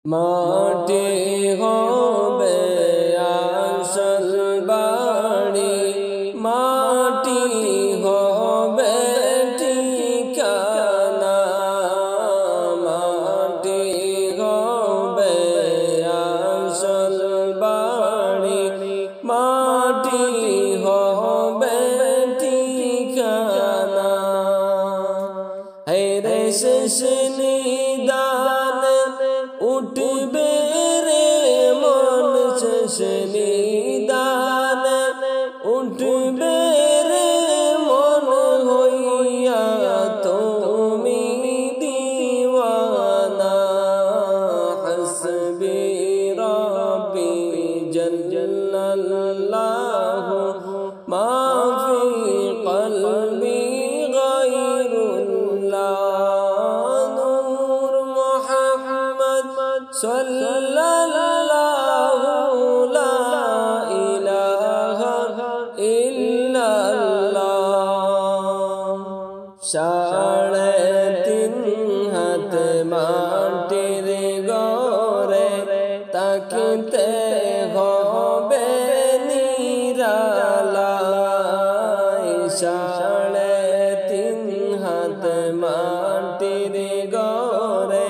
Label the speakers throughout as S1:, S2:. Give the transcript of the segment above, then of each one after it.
S1: মাটি হবে আসল বাড়ি, মাটি হবে ঠিকানা, মাটি হবে আসল বাড়ি, মাটি হবে ঠিকানা। হেরে শেষ নিদান উঠবে রে মন, শেষ নিদান উঠবে রে মন, হইয়া তুমি দিওয়ানা। হাসবি রাব্বি জাল্লাল্লাহু মা ফি কলবি গায়রুল্লাহ। নূর মুহাম্মদ সাল্লাল্লাহু লা ইলাহা ইল্লাল্লাহ। 3.5 হাত মাটির গড়ে তাকিতে হবে নিরালায়, 3.5 হাত মাটির গড়ে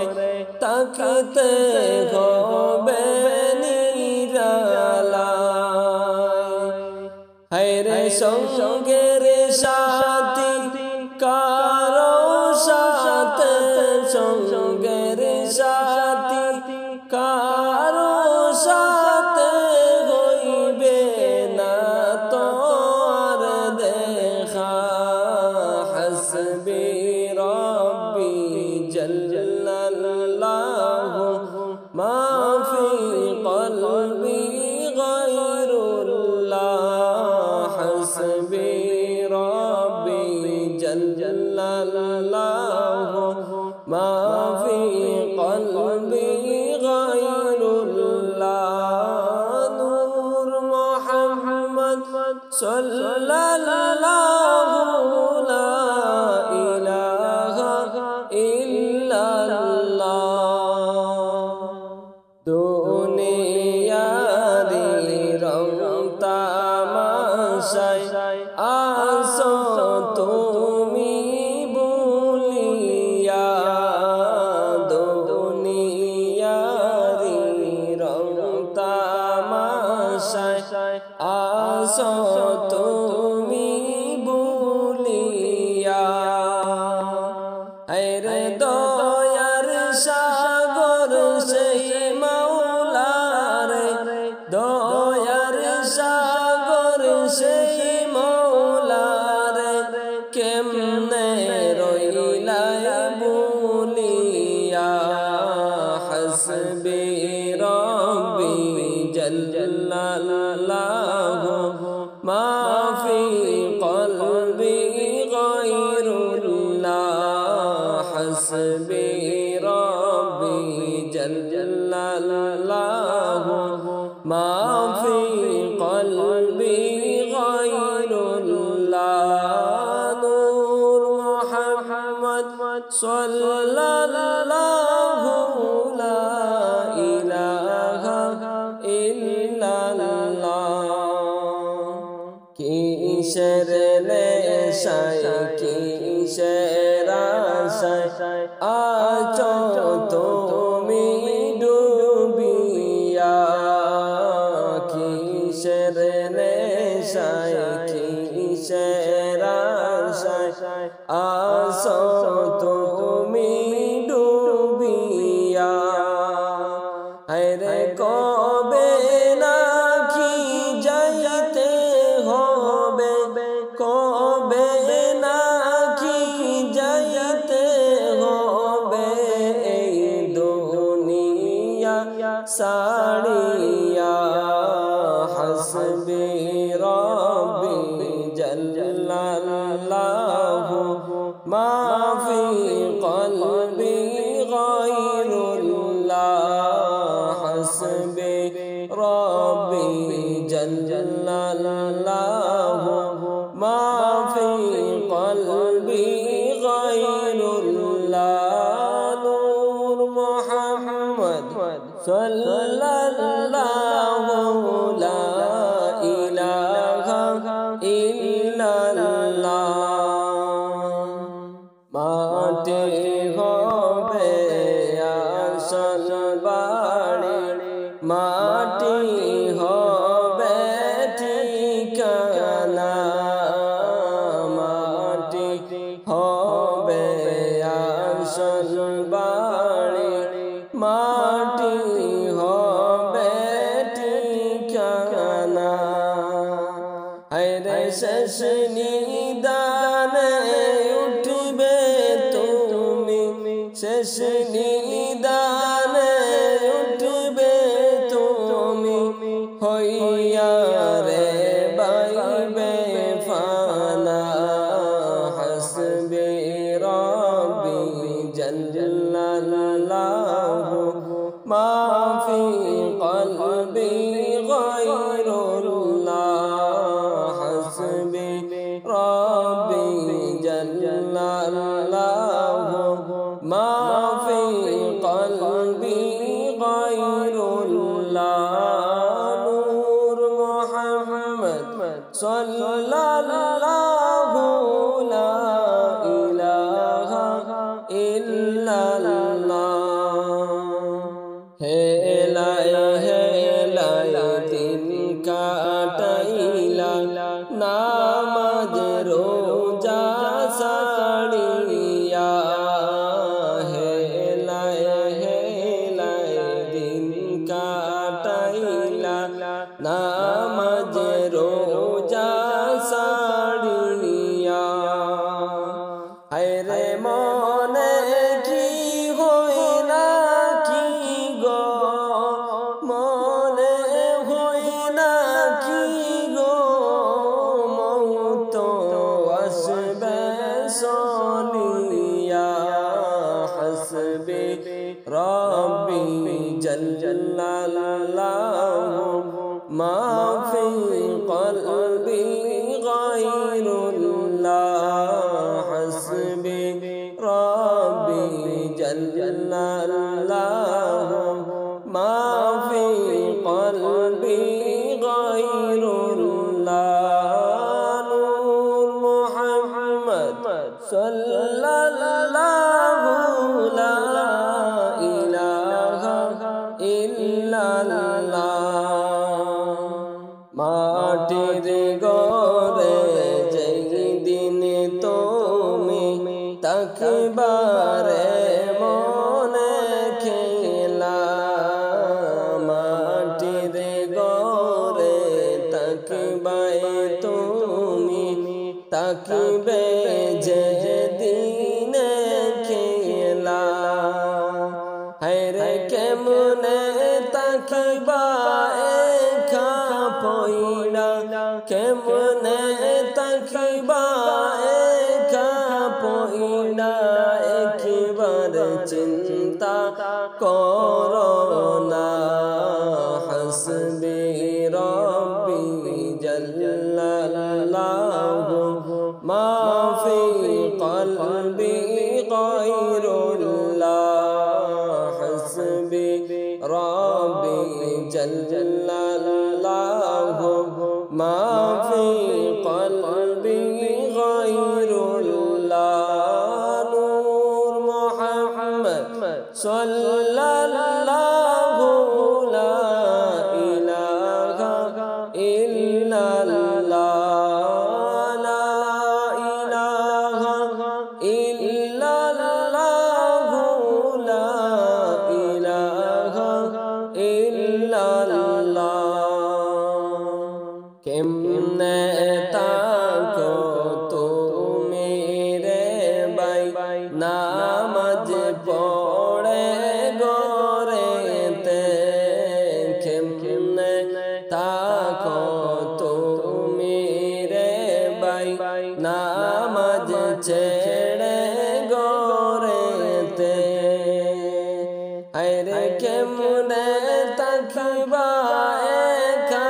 S1: তাকিতে হবে নিরালায়। হায়রে সঙ্গের সাথী কারো সাথে, সঙ্গের সাথী কারো সাথে হইবে না তোর দেখা। হাসবি রাব্বি জাল্লাল্লাহু মা ফি কলবি গায়রুল্লাহ। হাসবি রাব্বি জাল্লাল্লাহু মা ফি কলবি গায়রুল্লাহ। নূর মুহাম্মদ সাল্লাল্লাহু লা ইলাহা ইল্লাল্লাহ। দুনিয়ারি রং তামাশায় আসো তুমি ভুলিয়া, দুনিয়ারি রং তামাশায় আসো তুমি ভুলিয়া। আরে দয়ার সাগর সেই মাওলা রে, দয়ার সাগর সেই মাওলা রে, কেমনে রইলাই ভুলিয়া। হাসবি রাব্বি জাল্লাল্লাহু মা ফি কলবি গায়রুল্লাহ। হাসবি রাব্বি জাল্লাল্লাহু মা ফি কলবি গায়রুল্লাহ। নূর মুহাম্মদ সাল্লাল্লাহু লা ইলাহা ইল্লাল্লাহ। কিসের নেশায় কিসের আশায় আছো তুমি ডুবিয়া, কিসের নেশায় কিসের আশায় আছো তুমি ডুবিয়া। হায়রে কবে নাকি যাইতে হবে, কবে নাকি যাইতে হবে এই দুনিয়া সাড়িয়া। হাসবি রাব্বি জাল্লাল্লাহু মা ফি কলবি গায়রুল্লাহ। হাসবি রাব্বি জাল্লাল্লাহু মা ফি কলবি গায়রুল্লাহ। নূর মুহাম্মদ সাল্লাল্লাহু লা ইলাহা ইল্লাল্লাহ। মাটি হবে আসল বাড়ি, মাটি হবে ঠিকানা, মাটি হবে আসল বাড়ি, মাটি হবে ঠিকানা। হায়রে শেষ নিদানে উঠবে তুমি, শেষ নিদানে উঠবে তুমি, হইয়া রে বাইবে ফানা। হাসবি রব্বি জাল্লাল্লাহু মা ফি কলবি গায়রুল্লাহ। হাসবি রব্বি জাল্লাল্লাহু মা ফি কলবি গায়রুল্লাহ। নূর মুহাম্মদ সাল্লাল্লাহু লা ইলাহা ইল্লাল্লাহ। হেলায় হেলায় দিন কাটাইলা, নামাজ রোজা ছাড়িয়া। হেলায় হেলায় দিন কাটাইলা, নামাজ রোজা ছাড়িয়া। হায়রে মনে কি হয় না কি গো, মনে হয় না কি গো, মৌত আসবে সলিয়া। হাসবি রব্বি জাল্লাল্লাহু মা ফি কলবি গায়রুল্লাহ। হাসবি রব্বি জাল্লাল্লাহু মা ফি কলবি গায়রুল্লাহ। নূর মুহাম্মদ সাল্লাল্লাহু লা ইলাহা ইল্লাল্লাহ। মাটির ঘরে যেদিন তুমি তাকবারে মনে খেলা, মাটির ঘরে তাকবায় তুমি, তাকবে যেদিন খেলা। হায়রে কেমনে তাকবা একা পয়লা, কেমনে তাকবা একা পয়লা। একবার চিন্তা করো না। হাসবি রব্বি জাল্লাল্লাহু মা ফি কলবি গায়রুল্লাহ। হাসবি রব্বি জাল্লাল্লাহু মা ফি কলবি গায়রুল্লাহ। নূর মুহাম্মদ সাল্লাল্লাহু লা ইলাহা ইল্লাল্লাহ। লা ইলাহা ইল্লাল্লাহু লা ইলাহা ইল্লাল্লাহ। কেমনে তাকো তুমি রে বাই, নামাজ পড়ে গরেতে। কেমনে তাকো তুমি রে বাই, নামাজ ছেড়ে গরেতে। হায়রে কেমনে তাকবা একা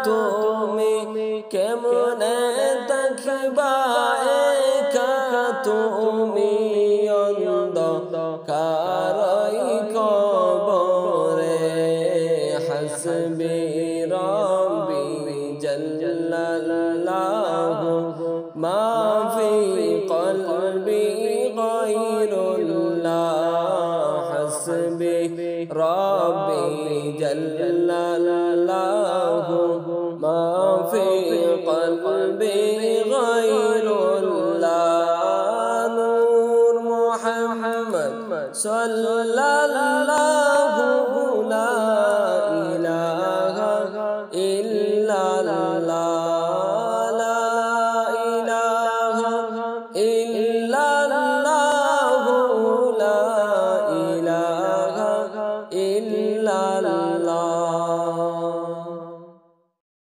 S1: তুমি, কেমনে তাকবা একা তুমি। অন্ধকারই কবরে حسبي ربي جل الله ما في قلبي غير الله حسبي ربي جل الله ما في قلبي غير الله نور محمد صلى